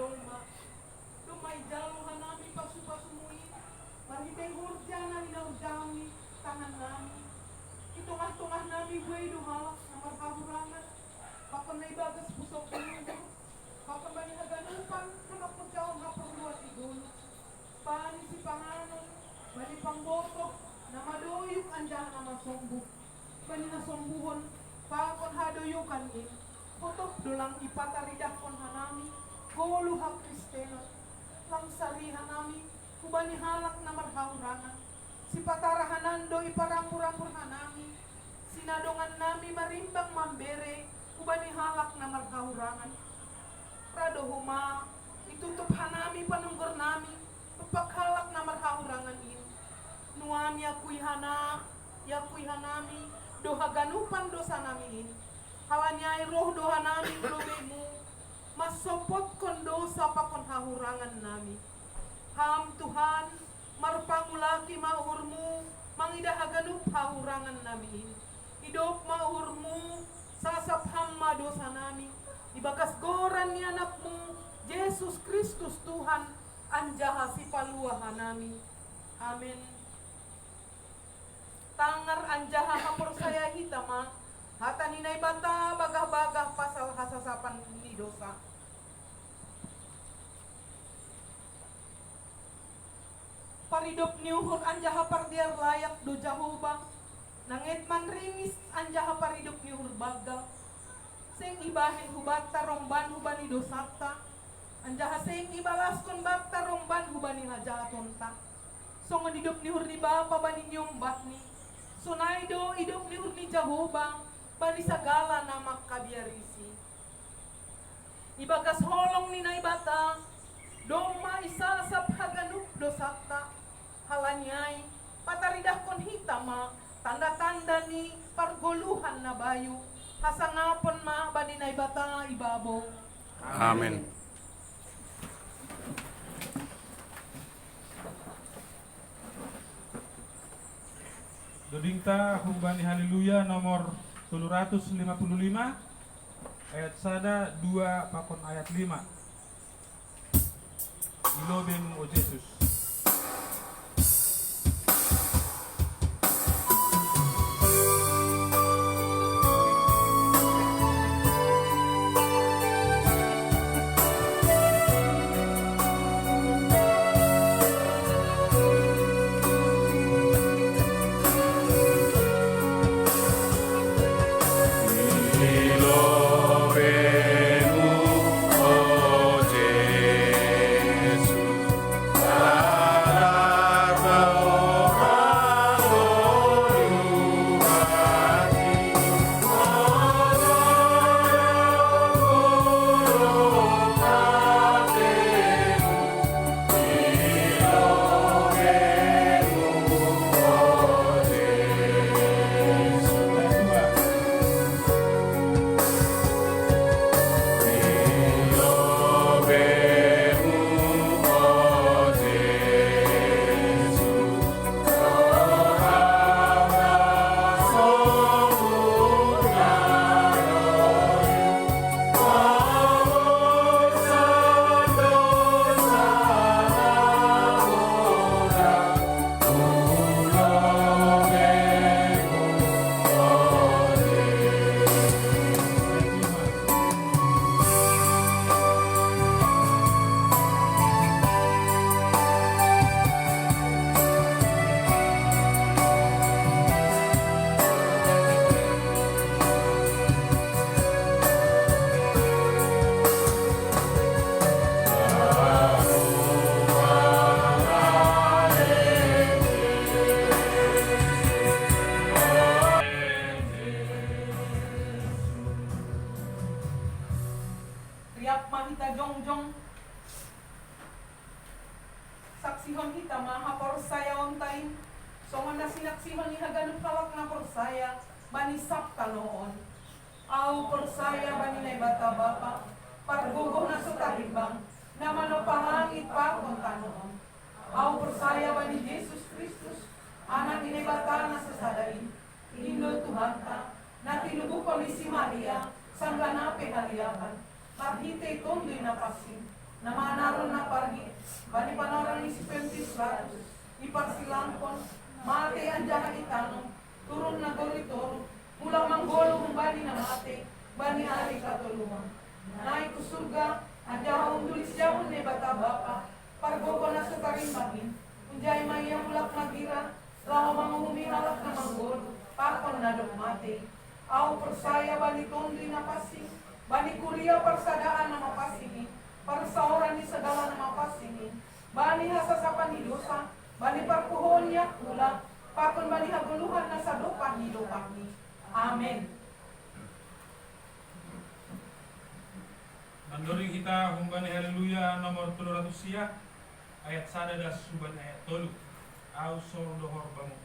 dolma. Dumay jalo hanami pasupasumuin. Marhitay hurjana inaudami tangan nami. Itungah-tungah nami buhay dumalak na marhahurangan. Kapag may bagas pusok ko kapag manihaganupan kanapagyaon haperluat idolo. Pani si panganon, bali pangboto na madoyok andiyan na masombo. Bani na sombuhon, pakon hadoyokan in. Putok dolang ipataridah kon hanami, golo ha kristeno. Lang sarihan nami, kubani halak na marhahurangan. Si patarahanando iparampur-ampur hanami. Sinadongan nami marimbang mambere, kubani halak na marhahurangan. Prado huma, itutup hanami panunggor nami, paghalak na marhahurangan in. Nuan yakuy hanami, doha ganupan dosa nami in. Hawanyay roh doha nami globemu, masopot kon dosa pakon hahurangan nami. Ham Tuhan, marpangulaki maurmu, mangidahaganup hahurangan nami in. Hidup maurmu, sasap hamma dosa nami. Ibakas goran ni anakmu, Yesus Kristus Tuhan, anjaha si paluahan nami. Amin. Tangar anjaha hapor saya hitama, hata ninay bata bagah-bagah pasal hasasapan ni dosa. Paridop niuhur anjaha pardiar layak do Jahobang, nangit man ringis anjaha paridop niuhur bagal. Sing ibahin hubata romban hubani dosata, anjaha sing ibalas kon bata romban hubani hajatonta. Songon hidup ni hurni bapa bani nyombat ni, sunaido hidup ni hurni Jahobang, bani sagala nama kabiarisi. Ibagas holong ni naibata, doma isasap haganup dosata, halanyay pataridah kon hitama, tanda-tanda ni pargoluhan na bayu. Hasangapon ma baninay bata ibabaw. Amen. Dodingta humbani haleluya nomor 755 ayat sada 2 pakon ayat 5. Ilobem o Jesus. Saksihon kita mahapor saya ontain. Songon na sinaksihon ni haganup kalak na porsaya bani sabta noon. Au porsaya bani na bata bapa pargugo na sutahibang na manopahangit pa kung tanoon. Au porsaya bani Jesus Kristus anak ni bata na sasadain. Indo Tuhan ta na tinubukon ni si Maria sangganape haliakan. Marhite tundoy na pasin. namanaron na pargi, bani panaran ni si Pentis Batus, iparsilangkon, mate ang jaha itano, turun na goritoro, mulang manggolo kung bani na mate, bani ari katulungan. Naik ke surga, aja undulis jauh ne bata bapa, pargogo na sa tarimahin, unjay maya mulak magira, laho manguhumi halak na manggolo, pakon na dok mate. Au persaya bani tondri na pasing, bani kuria persadaan na mapasingin, persauran di segala na mapasingin, bani hasasapan di dosa, bani parpuhon yak ulak, pakon bani haguluhan na sa dopan ni dopani. Amen. Mandori kita humbani haleluya nomor 300 sia ayat sada das suban ayat tolu au sor dohor bamu.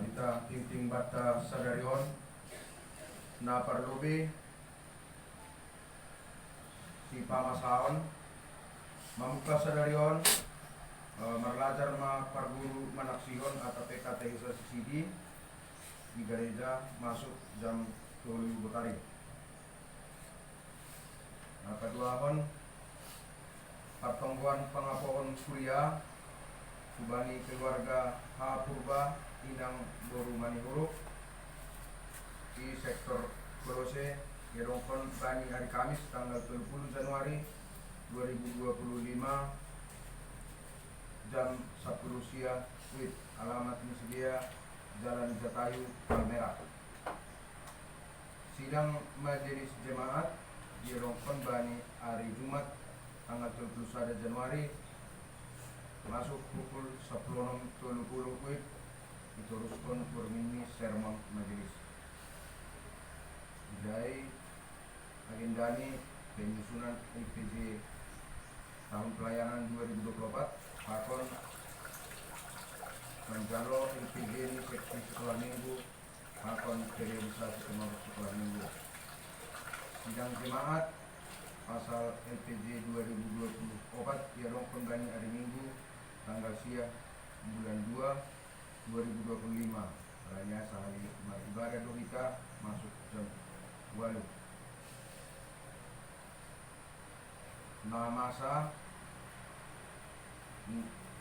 Kita ting bata sadarion na parlobe si pamasaon mamuka sadarion marlajar ma parguru manaksihon at apekata isa si sidi di gereja masuk jam 10 butari. Nah, keduahon pertemuan pengapoon kuliah subani keluarga H. Purba inang Boru Manihuru di sektor Kolose Yerongkon Bani hari Kamis tanggal 30 Januari 2025 jam 10 siang with alamat sedia Jalan Jatayu Palmera. Sidang Majelis Jemaat Yerongkon Bani hari Jumat tanggal 31 Januari masuk pukul 10.30 with diteruskan bermini sermon majelis. Dari agendani penyusunan IPJ tahun pelayanan 2024 pakon menjalo IPJ ini seksi sekolah minggu pakon periodisasi sekolah minggu. Sidang jemaat pasal LPJ 2024 Yerongkon Bani hari Minggu tanggal siang bulan 2 2025 hanya sehari ibadah dohita masuk jam 8. Nah masa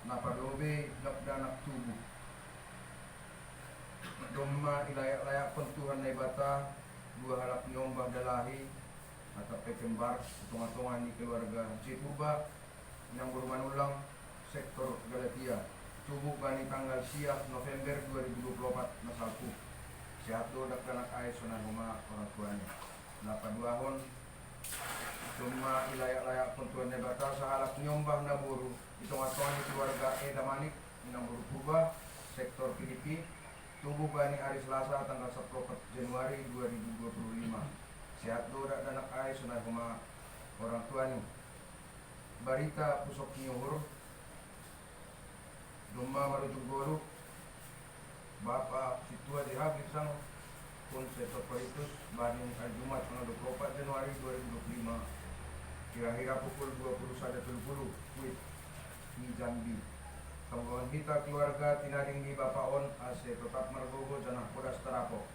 napadobe danak tubuh domma ilayak-layak pentuhan nebata dua halap nyombah dalahi atau pekembar tunga-tunga di keluarga Cipuba yang berulang sektor Galatia tubuh bani tanggal siang November 2024 nasalku sehat do dak-danak ay sunah huma orang tuanya napaduahon cuma ilayak-layak pentuan nebata sahalak nyombah naburu tunga-tunga di keluarga Eda Manik yang berukuba sektor Filipi tubuh bani hari Selasa tanggal 10 Januari 2025 sehat do dak-danak ay sunah huma orang tuanya. Barita pusok nyuhur Dumma marujuk guru Bapak situa dihabis sang Konsep Peritus Bani hari Jumat tanggal 24 Januari 2025 kira-kira pukul 21.30 with di Jambi. Tanggungan kita keluarga tinading di Bapak On ase tetap mergogo janah podas terapo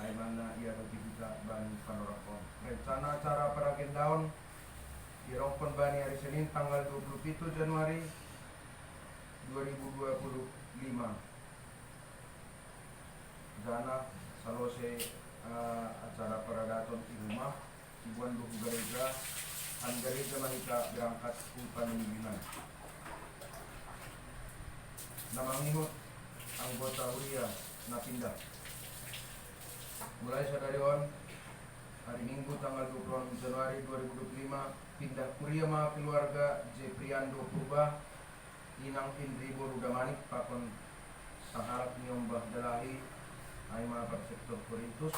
ay mana ia bagi kita Bani Panorakon. Rencana acara peragendaon Yerongkon Bani hari Senin tanggal 27 Januari 2025 dana salose acara peradaton di rumah Ibuan Duhu Gereja an gereja mahita berangkat ke panimbinan namangihut anggota Huria na pindah mulai sadarion hari Minggu tanggal 26 Januari 2025 pindah Huria ma keluarga Jepriando Purba inang Indri Boru Damanik pakon saharap nyombah dalahi ay mga sektor Korintus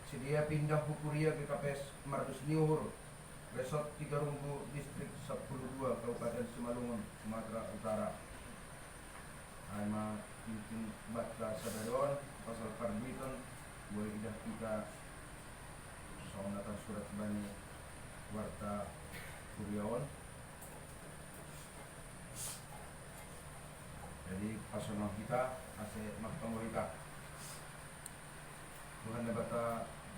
sedia pindah Hukuria ke KPS Mardus Niuhur Resort Tigarumbu Distrik 12 Kabupaten Simalungun Sumatera Utara ay mga mungkin baca sadarion pasal karbiton boleh idah kita soalnya surat bani warta Kuriawan. Jadi pasangan kita ase magtanggo kita Tuhan na bata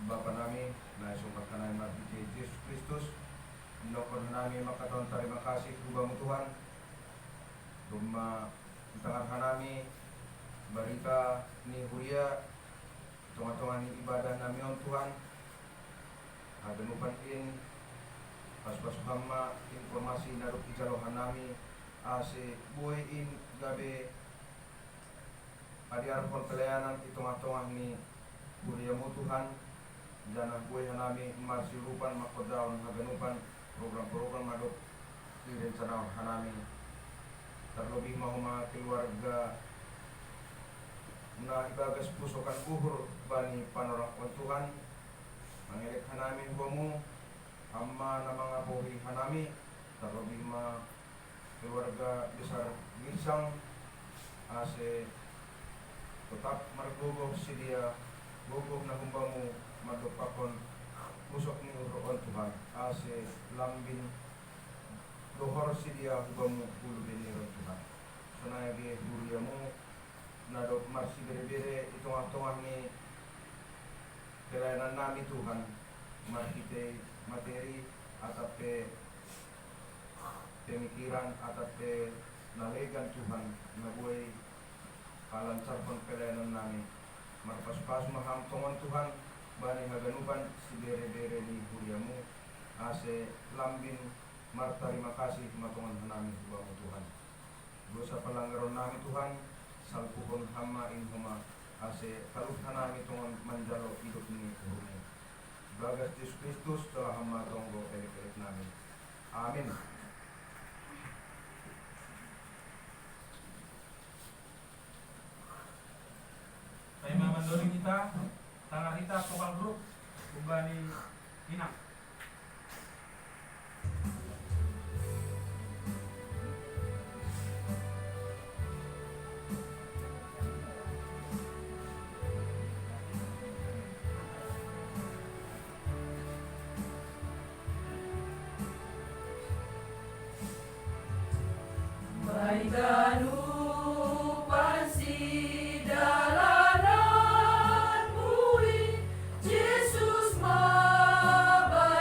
Bapa nami na isumpat ka namin magbiti Jesus Kristus Nilokon namin makataon terima kasih Tuba mo Tuhan Duma Tangan ka namin Barita ni Huria Tunga-tunga ni ibadah namin Tuhan Aganupan in Pas-pas hama informasi naruk ijalohan namin ase buhay in gabi adiarpon pelayanan itong-atong ni Huria mo Tuhan janah buhay hanami masirupan makodaon haganupan program-program madok direncana hanami terlebih mau mga keluarga na ibagas pusokan uhur bani panorakon Tuhan mangirik hanami huwamu amma na mga buhay hanami terlebih ma keluarga besar Ginsang ase tetap margogoh sedia gogoh na humbamu madupakon pusok ni uroon Tuhan ase lambin dohor sedia humbamu bulu beniron Tuhan sunaya ge huriamu nadok marsi bere-bere itong tengah-tengah ni pelayanan nami Tuhan, makite materi atau pemikiran atau nalegan Tuhan nabuhay kalancarkan pelayanan nami. Marpas-pas maham tongan Tuhan bani haganuban si bere-bere ni huriamu ase lambin martarima kasih matongan nami hubamu Tuhan. Dosa pelanggaran nami Tuhan salpuhon hama in huma ase kalut nami tongan manjalo hidup ni hurmu. Bagas Yesus Kristus telah hama tonggo elik-elik nami. Amin. Tayo mamandori kita, tanggal kita vokal grup, Ubani Inang. Baikkan upah si dalam Yesus mabadi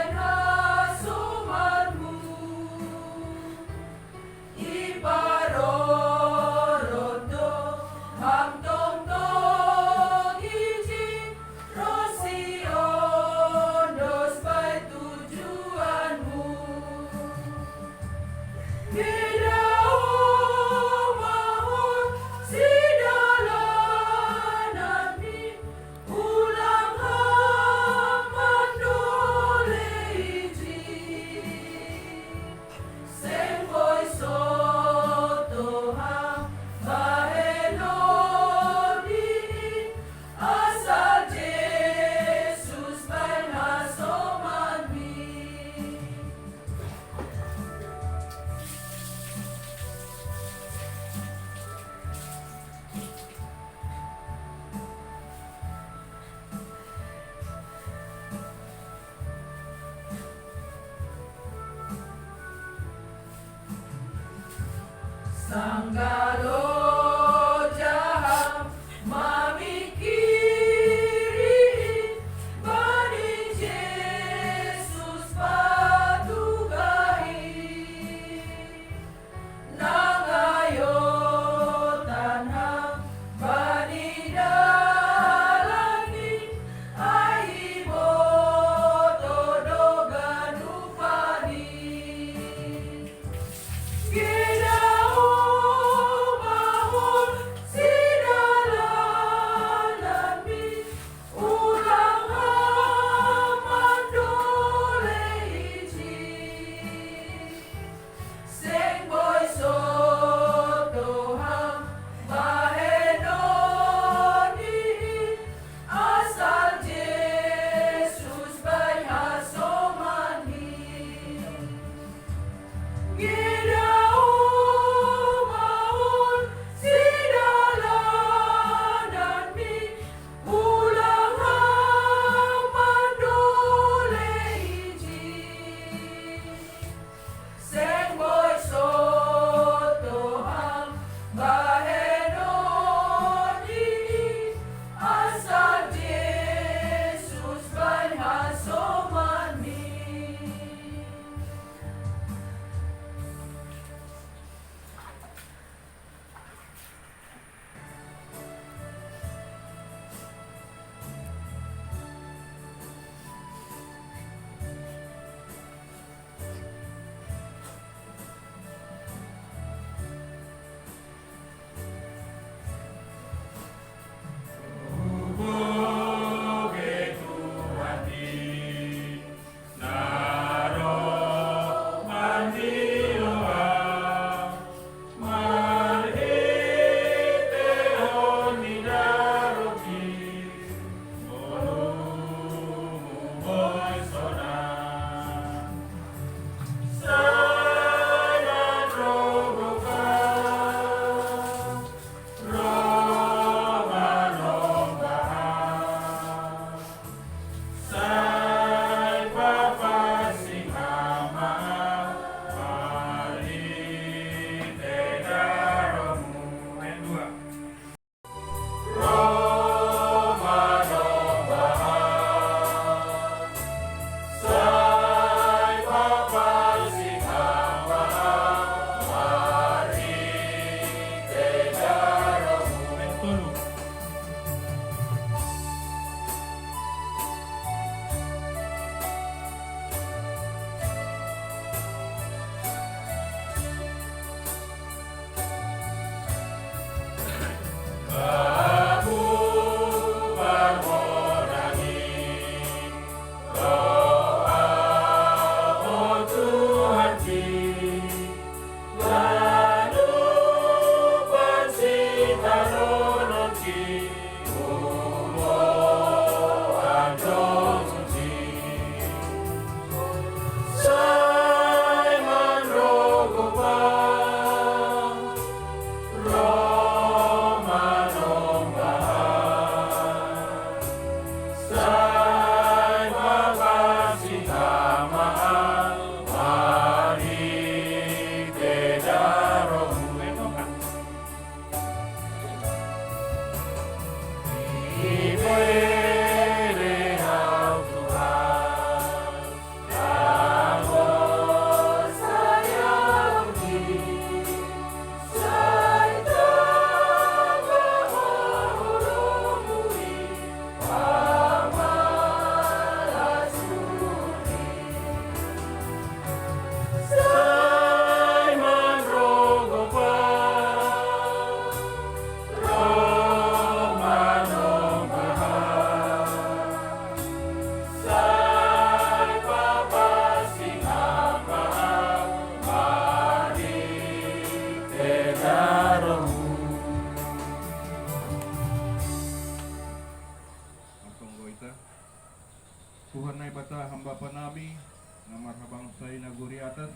Tuhan na ibata hamba pa nami na marhabang sa inaguri atas.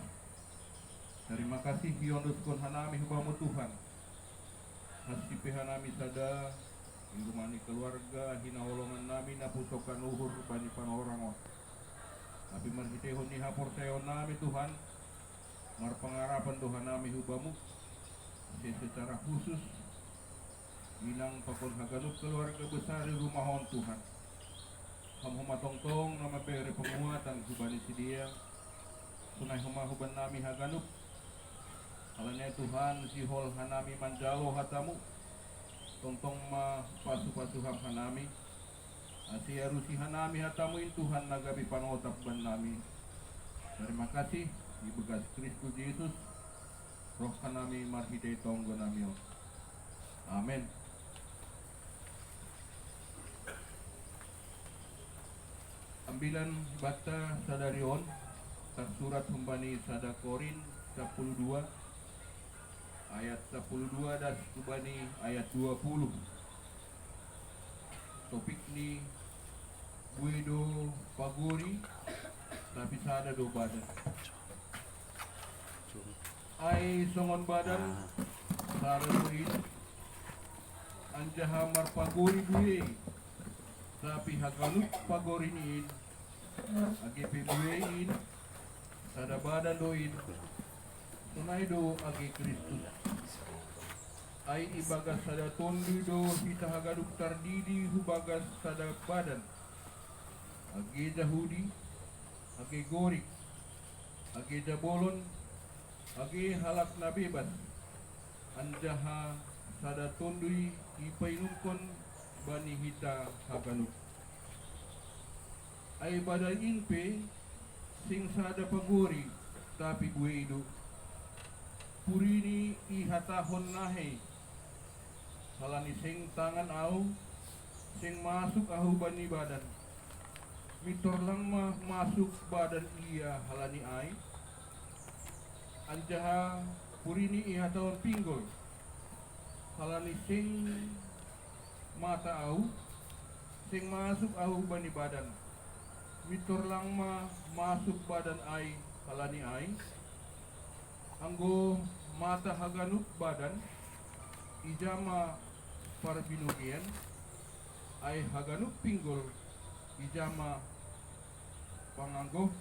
Terima kasih yondus kon hanami hubamu Tuhan. Hasipihan nami sada ingumani keluarga hinaholongan nami na pusokan uhur bani panorangon. Tapi marhitehon ni hapor sayon nami Tuhan. Marpangarapan Tuhan nami hubamu. Secara khusus ilang pakon haganup keluarga besar di rumahon Tuhan. Hamhuma tongtong nama beri penguatan hubani sidia. Sunai humahuban nami haganup. Halanya Tuhan sihol hanami manjalo hatamu. Tongtong ma pasu-pasu ham hanami. Asiarusi hanami hatamuin Tuhan nagabi panotap ban nami. Terima kasih di begas Kristus Yesus. Roh kanami marhidai tonggo nami. Amin. Ambilan bata sadarion tersurat humbani sada Korin 12 ayat 12 dan humbani ayat 20. Topik ni Guido Paguri tapi sada do badan. Ai songon badan saruin anjaha marpaguri buye tapi hagalut pagorinin agi pibuyein sada badan doin tunai do agi Kristus ai ibagas sada tondi do kita hagalut tardidi hubagas sada badan agi Yahudi agi gorik agi jabolon agi halak na bebas anjaha sada tondui ipainungkon bani hita haganup ay badal inpe sing sada paguri tapi gue idu purini ihatahon nahe halani sing tangan au sing masuk ahu bani badan mitor lang masuk badan iya halani ai anjaha purini ihatahon pinggol halani sing mata au sing masuk au bani badan mitor lang masuk badan ai halani ai anggo mata haganup badan ijama parbinugian ai haganup pinggol ijama panganggo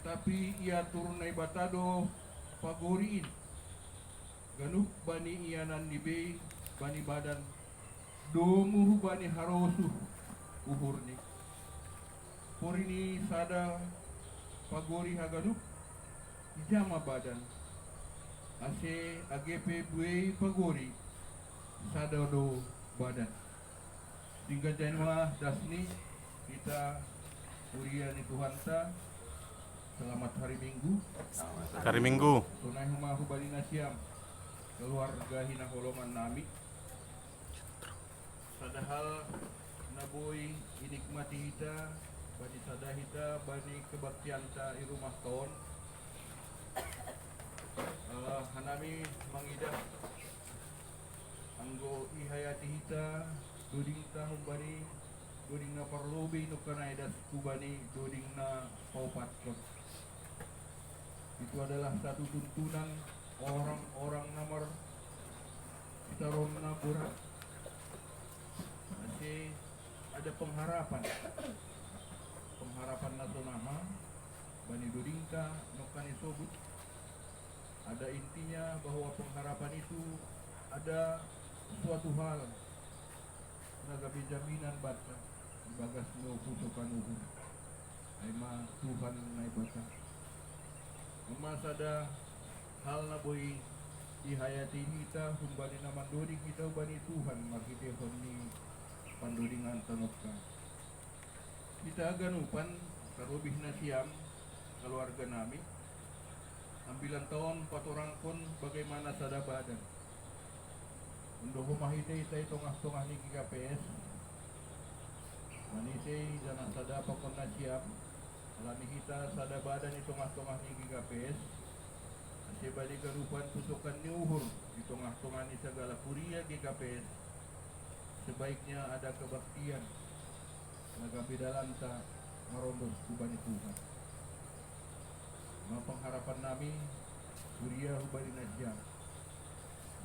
tapi ia turunai batado pagoriin ganup bani ianan nibe bani badan domuhu bani harosu uhurni porini sada pagori haganup ijama badan ase agepe buei pagori sada do badan tinggal janwa dasni kita uria ni Tuhan ta. Selamat hari Minggu. Hari Minggu. Tunai humahu bali nasiam keluarga hina holongan nami. Sadahal naboy inikmati hita bani sadahita bani kebaktian ta i rumah tahun. Hanami mangidah anggo ihayati hita duding ta humbani duding na parlobi no kanay das kubani duding na paupatkot. Itu adalah satu tuntunan orang-orang nomor taron na burak. Masih ada pengharapan nasional bani dudingka nokani sobut. Ada intinya bahwa pengharapan itu ada suatu hal nagabi jaminan bata bagas no pusukan uhur aima Tuhan nai bata emas ada hal na boy ihayati kita humbani naman doding kita bani Tuhan makite honni pandodingan tanokka kita ganupan karubih na siam keluarga nami ambilan tahun patorang pun bagaimana sada badan undo humahite itay tongah-tongah ni KPS manisay jangan sada pakon na siam alami kita sada badan ni tongah-tongah ni KPS kasi balik karupan pusukan ni uhur di tongah-tongah ni segala kuria KPS sebaiknya ada kebaktian nagabidalanta marondos kubani Tuhan. Mga pengharapan nami Surya hubali na siya.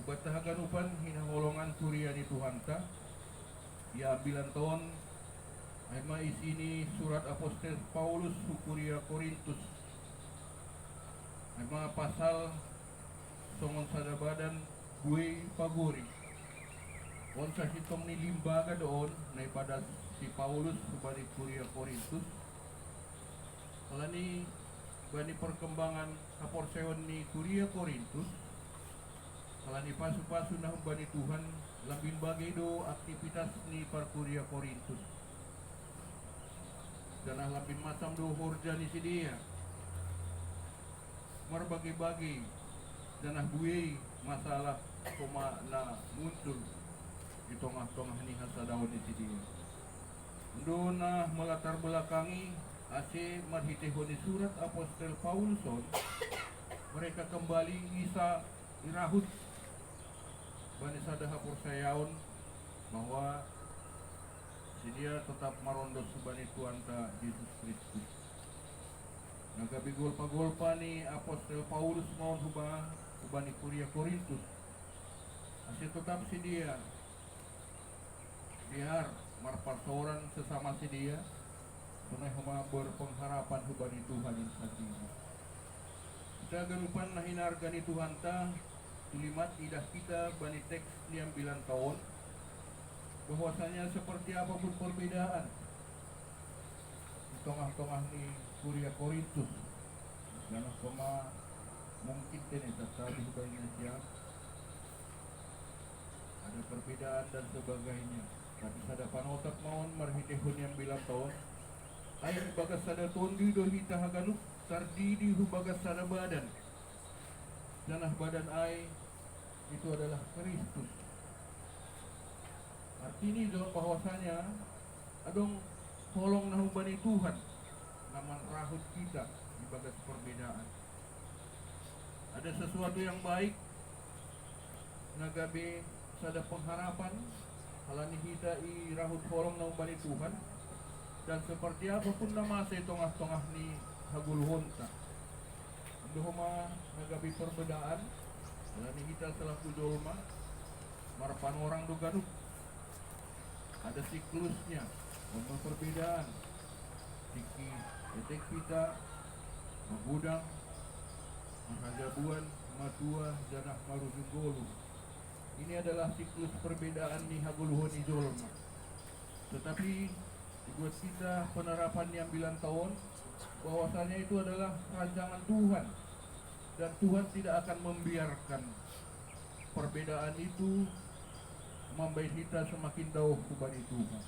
Kubatahagan upan hinaholongan Surya ni Tuhan ta. Iabilan taon ay mais ini surat Apostol Paulus Sukuria Korintus. Ay mga pasal songon sadabadan buhay paguri. On sa hitong ni limbaga doon na pada si Paulus hubali Kuria Korintus. Kala ni bani perkembangan kaporseon ni Kuria Korintus. Kala ni pasu-pasu na bani Tuhan labing bagay do aktivitas ni Kuria Korintus. Dan labing macam do horja ni si dia. Marbagi-bagi dan buhay masalah koma na muncul di tengah-tengah ni hasadawan di sini. Doon na melatar belakangi ase marhitehon surat Apostol Pauluson, mereka kembali isa irahut bani sadaha persayaon bahwa dia tetap marondos subani Tuhan ta Yesus Kristus. Nagabi golpa-golpa ni Apostol Paulus mohon hubani Kuria Korintus. Ase tetap si dia biar marpasoran sesama si dia tunai huma berpengharapan hubani Tuhan yang sendiri. Kita ganupan na hinargani Tuhan ta tulimat idah kita bani teks niam bilang tahun bahwasanya seperti apapun perbedaan di tengah-tengah ni Kuria Korintus dan koma mungkin ini tetapi hubani siap ada perbedaan dan sebagainya. Tapi sada panotak maon marhitehon yang bilang tahun ay bagas sada tondi do hita haganuk sardidi hu bagas sada badan. Janah badan ay itu adalah Kristus. Artinya jawab bahwasanya adong tolong nahubani Tuhan naman rahut kita di bagas perbedaan. Ada sesuatu yang baik nagabe sada pengharapan halani kita i rahut holong nahubani Tuhan dan seperti apapun nama sa tengah-tengah ni haguluhon ta. Huma nagabi perbedaan halani kita selaku dolma marapan orang do ganuk. Ada siklusnya, nomor perbedaan. Siki etek kita magudang mahagabuan matua janah marujugolu. Ini adalah siklus perbedaan ni haguluhon idolma. Tetapi buat kita penerapan yang 9 tahun bahwasanya itu adalah rancangan Tuhan dan Tuhan tidak akan membiarkan perbedaan itu membuat kita semakin jauh kepada Tuhan.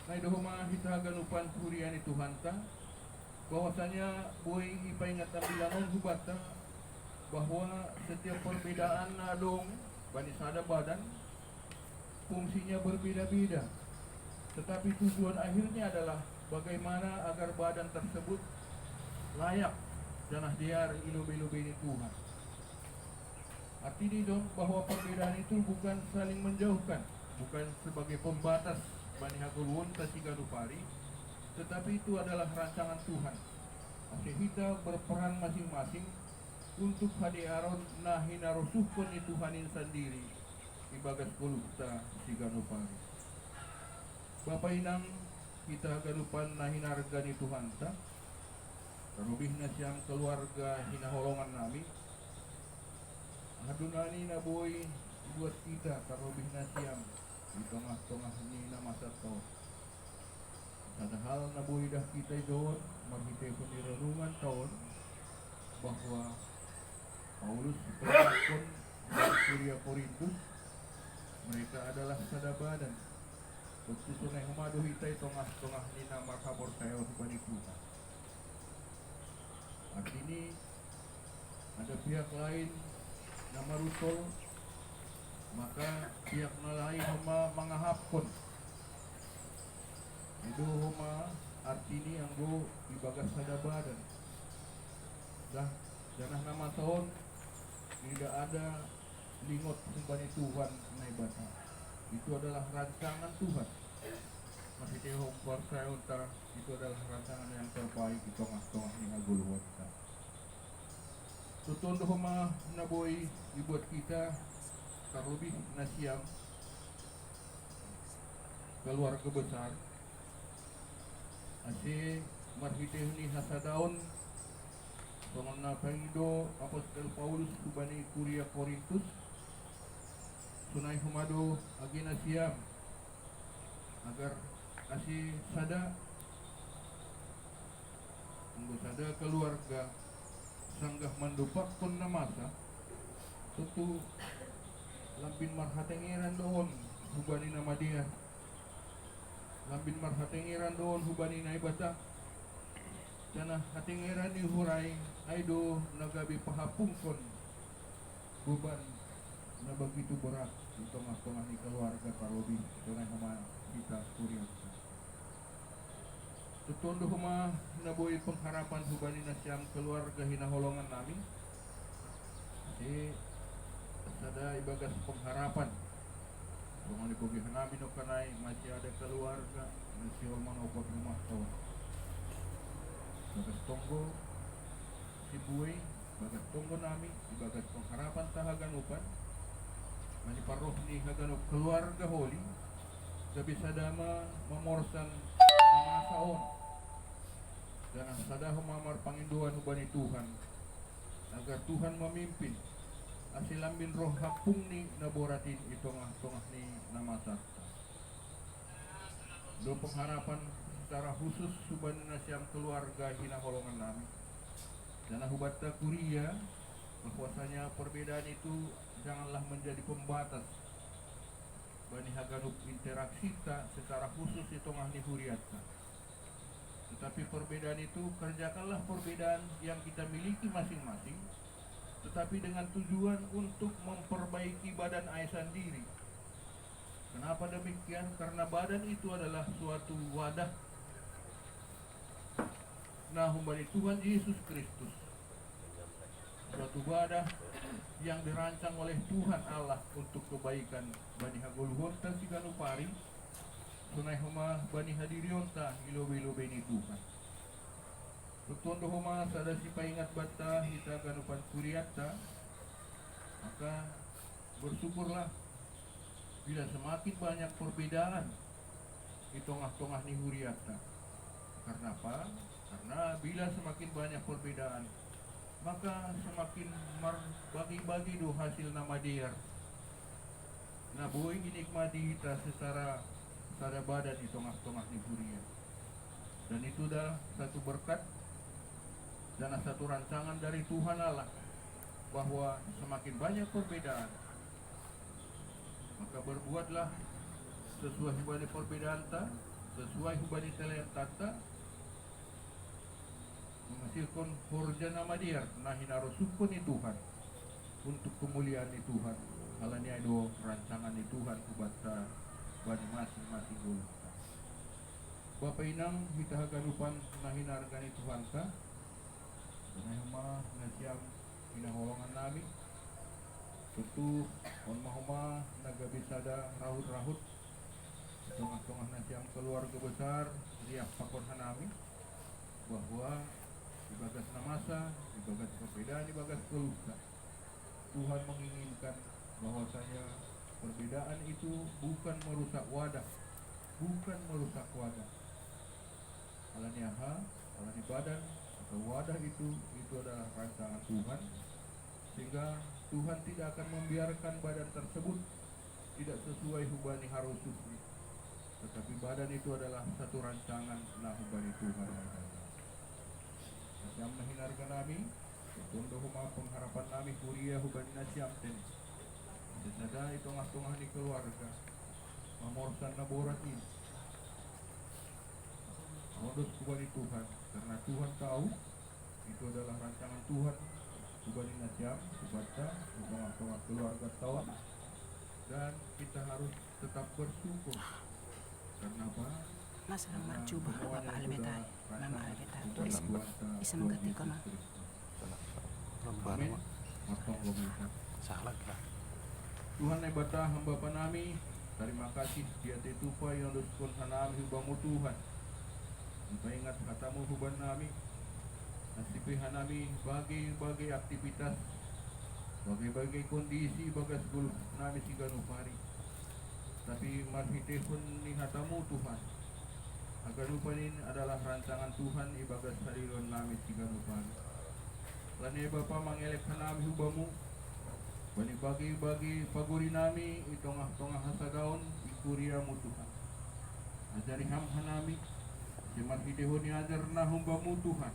Nah itu huma kita ganupan kurian Tuhan ta bahwasanya boy ipaingatan bilangon hubata bahwa setiap perbedaan adong bani sada badan fungsinya berbeda-beda, tetapi tujuan akhirnya adalah bagaimana agar badan tersebut layak dan diar ilubi-ilubi Tuhan. Artinya dong bahwa perbedaan itu bukan saling menjauhkan, bukan sebagai pembatas bani hagulun tasigadupari, tetapi itu adalah rancangan Tuhan. Asyik kita berperan masing-masing untuk hadiaron nahina rosuhkon ni Tuhanin sendiri ibagas kulukta si ganupari. Bapak inang kita ganupan nahinarga ni Tuhan ta karubih na siyang keluarga hinaholongan nami hadunani na boy buat kita karubih na siyang di tengah-tengah ni na masa to. Padahal na boy dah kita doon maghitay pun renungan taon bahwa Paulus pelakon Kuria Korintus mereka adalah sadabadan. Waktu sunai humado hitai tengah-tengah ni nama kabor saya bani Tuhan. Artinya ada pihak lain nama Rusol, maka pihak lain huma mangahapon. Itu huma artinya anggo ibagas sadabadan. Dah janah nama tahun tidak ada lingot bani Tuhan naik bata. itu adalah rancangan Tuhan. Masih tehong percaya itu adalah rancangan yang terbaik di tengah-tengah ni agulwata. Tutundo huma naboy ibuat kita terlebih nasiam keluarga besar. Ase marhiteh ni hasadaon pangona paido Apostol Paulus kubani Kuria Korintus sunai humado agina siam agar ase sada keluarga sanggah mandupak pun namasa tentu lampin marhatengiran doon hubani nama dia lampin marhatengiran doon hubani na ibata jana hatengiran ni huray aido nagabi pahapungkon beban na begitu berat di tengah-tengah ni keluarga karobi tunay huma kita kuriat tutundo huma naboy pengharapan hubani na siyang keluarga hinaholongan namin sada ibagas pengharapan kung alipugihan namin o kanay masih ada keluarga masih manopot rumah tawon bagas tonggo si buhay bagas tonggo namin ibagas pengharapan tahaganupan mani paroh ni haganop keluarga holi gabi sadama mamorsan nama saon dan sada humamar panginduan hubani Tuhan agar Tuhan memimpin asilambin roh hapung ni naboratin itongah-tongah ni nama sakta. Do pengharapan secara khusus suban nasyam keluarga hinaholongan namin. Dan ahubata kuria bahwasanya perbedaan itu janganlah menjadi pembatas bani haganup interaksi ta secara khusus itongah ni huriatta. Tetapi perbedaan itu kerjakanlah perbedaan yang kita miliki masing-masing tetapi dengan tujuan untuk memperbaiki badan aisan diri. Kenapa demikian? Karena badan itu adalah suatu wadah dari Tuhan Yesus Kristus. Suatu wadah yang dirancang oleh Tuhan Allah untuk kebaikan bani hagoluhonta siganupari sunai huma bani hadirionta ilobe-ilobe ni Tuhan. Tutundo huma sada si paingat bata kita ganupan kuriata maka bersyukurlah bila semakin banyak perbedaan di tengah-tengah ni huriata. Karena apa? Karena bila semakin banyak perbedaan maka semakin bagi-bagi do hasil nama dia. Nah boleh dinikmati kita secara badan di tengah-tengah ni huria. Dan itu adalah satu berkat dan satu rancangan dari Tuhan Allah bahwa semakin banyak perbedaan maka berbuatlah sesuai hubani perbedaan ta sesuai hubani talenta menghasilkan horja nama dia nah hinarosukun ni Tuhan untuk kemuliaan ni Tuhan alanya do rancangan ni Tuhan kubata bani masing-masing dulu Bapak Inang kita haganupan nahinargan ni Tuhan ka Tunay huma nasyam hinaholongan namin. Tentu on mahuma nagabisada rahut-rahut tengah-tengah nasyam keluarga besar riak pakonhan namin bahwa ibagas namasa, ibagas perbedaan, ibagas keluhkan Tuhan menginginkan bahwasanya perbedaan itu bukan merusak wadah, alani badan atau wadah itu adalah rancangan Tuhan sehingga Tuhan tidak akan membiarkan badan tersebut tidak sesuai hubani harususnya tetapi badan itu adalah satu rancangan hubani Tuhan yang menghinarkan kami untuk huma pengharapan kami kuria hubani nasyam ten sesada itu tengah-tengah di keluarga mamorsan naborat ini modus hubani Tuhan karena Tuhan tahu itu adalah rancangan Tuhan hubani nasyam subata tengah-tengah keluarga tawan dan kita harus tetap bersyukur karena apa? Masa marjuba Bapak Albetai, Mama Albetai, tulis bisa mengerti kono. Tuhan nebata hamba panami Terima kasih dia tetupa yang doskon hanami hubamu Tuhan. Ingat katamu huban nami. Nasipi hanami bagi aktivitas, bagi kondisi bagas gulu nami siganupari. Tapi marhite pun ni hatamu Tuhan. Agar lupanin adalah rancangan Tuhan ibagas hariron nami siganupari. Lani Bapa mangelek hanami hubamu. Bagi paguri nami itongah hasagaon ikuriamu Tuhan. Ajari ham hanami. Semat hideho ni ajar na humbamu Tuhan.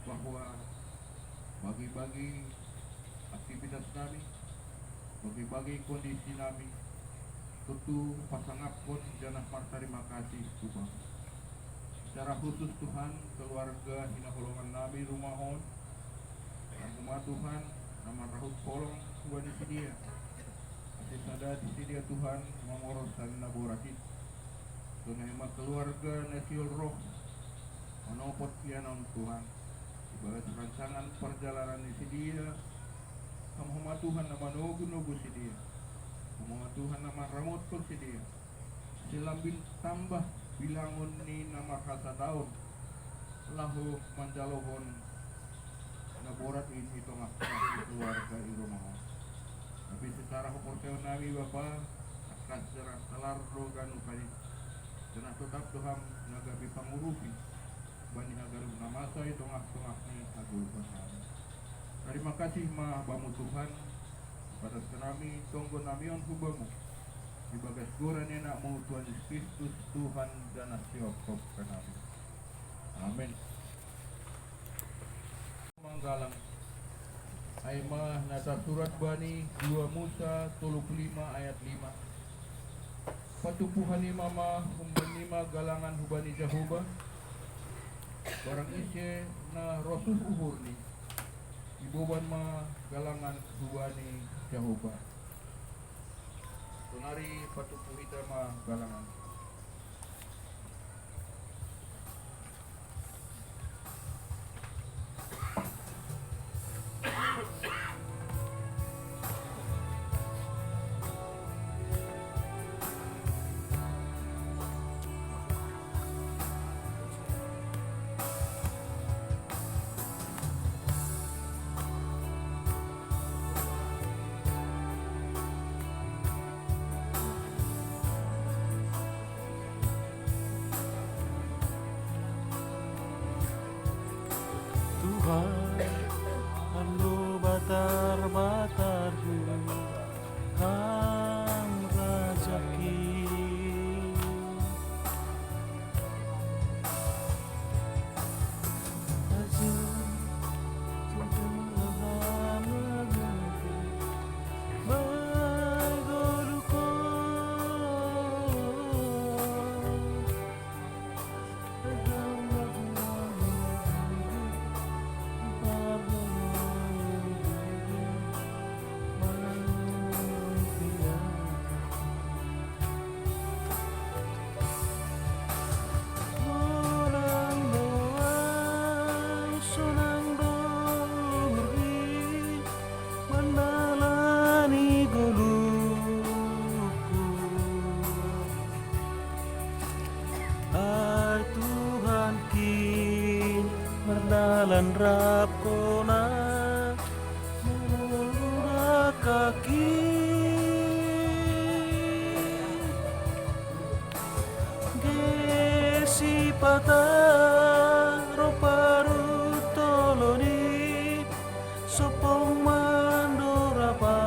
Bahwa bagi aktivitas kami, bagi kondisi kami, tentu pasangap pun janah terima kasih Tuhan. Secara khusus Tuhan, keluarga hinaholongan nami rumahon, rumah Tuhan, nama rahut polong Tuhan di dia. Asih sada di dia Tuhan mengoros dan naborasit. Tunai keluarga nasiul roh, menopot pianon Tuhan. Ibarat rancangan perjalanan di dia, kamu Tuhan nama nugu si dia, kamu Tuhan nama ramot pun si dia. Silambin tambah bilangun ni nama kata tahun, lahu manjalohon naborat ini tongah keluarga di rumah. Tapi secara kepercayaan nabi Bapa akan serah telar rogan upaya, karena tetap Tuhan nagabi pangurupi. Bani agar nama saya tongah ni agul kami. Terima kasih Bamu Tuhan pada kami tonggo namion hubamu. Ibagas goran enakmu Tuhan Yesus Kristus Tuhan dan Asiokop kami. Amin. Manggalang Aimah nata surat Bani 2 Musa 35 ayat 5. Patupuhani mama humbanima galangan hubani Jahoba. Barang isi na rosuh uhur ni ibuban ma galangan hubani Jahoba. Tunari patupuhita ma galangan. Ando batar-batar kan rajaki Azu Merdalan rap kona murah kaki Gesi patah roparu toloni sopong mandorapa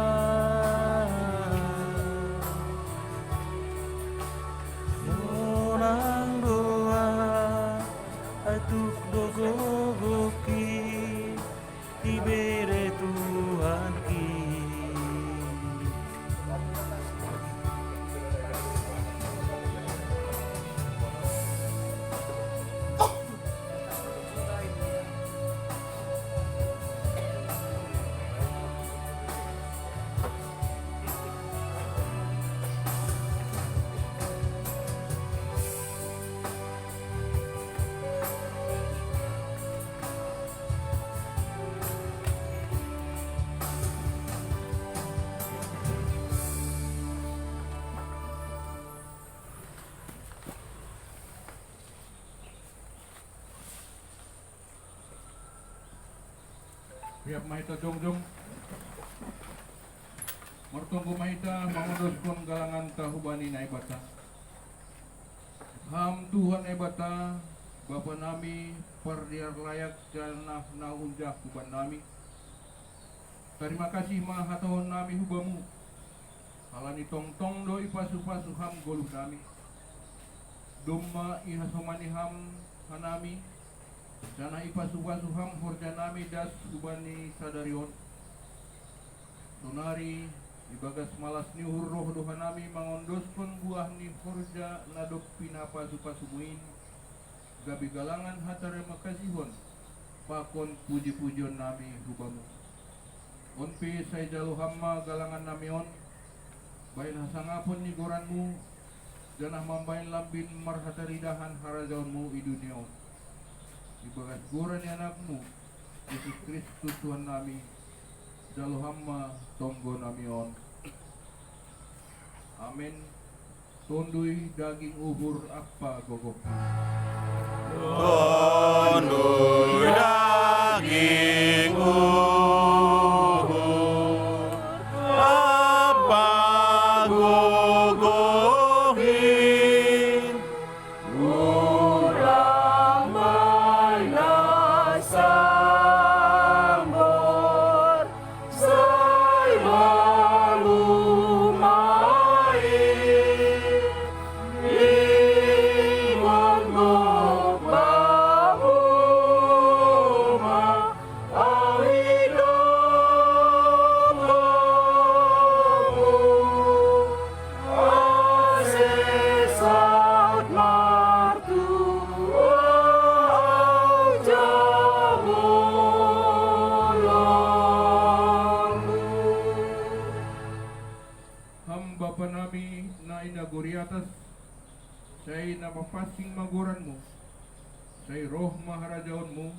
Nonang doa atuk dogoki ibere Tuhan ki Biar mahita jongjong Martunggu mahita mangunduskon galangan tahubani na ibata. Ham Tuhan ibata Bapa nami pardiar layak janah naunjah kuban nami. Terima kasih mahatahon nami hubamu. Halani tong-tong doi pasu-pasu ham goluh nami. Dumma ihasomani ham hanami. Jana ipasu-pasu ham horja nami das hubani sadarion. Sonari ibagas malas ni roh doha nami mangondoskon buah ni horja nadok pinapa supasumuin. Gabi galangan hatare makasihon pakon puji-pujion nami hubamu. Onpi saya jalu hamma galangan namion bain hasangapun ni goranmu janah mambain lambin marhataridahan harajaunmu i duniaon. Ibagas goran anakmu Yesus Kristus Tuhan nami jalu hamma tonggo namion. Amin. Tondui daging ubur apa gogok. Tondui daging uhur apa gogohin Urang manasambor say malumay ingon gobahuma awidong asesat martu Ham Bapa nami na inaguri atas say napapasing maguranmu say roh maharajaonmu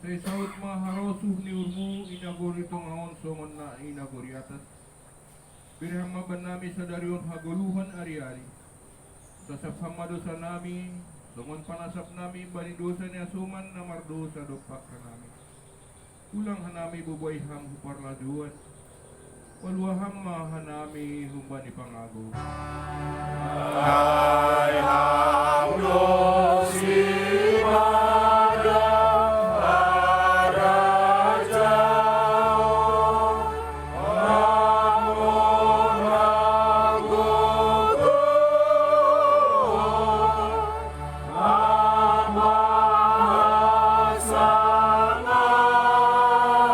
say saut maharosuh niurmu inaguri tongahon somon na inaguri atas birham maban nami sadarion hagoluhan ari-ari sasap hamadosa nami songon panasap nami bani dosa ni asuman na mardosa dopak nami ulang hanami bubuay ham huparladuan waluaham mahanami humbani pangago. Hai hamdo simada harajao namon ragogo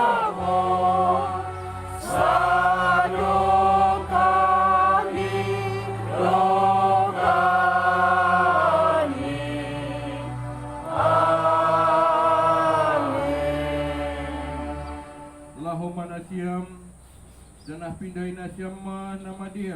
amahasangamon sadokani rogani amin. Lahoma nasiam janah pindai nasiam nama dia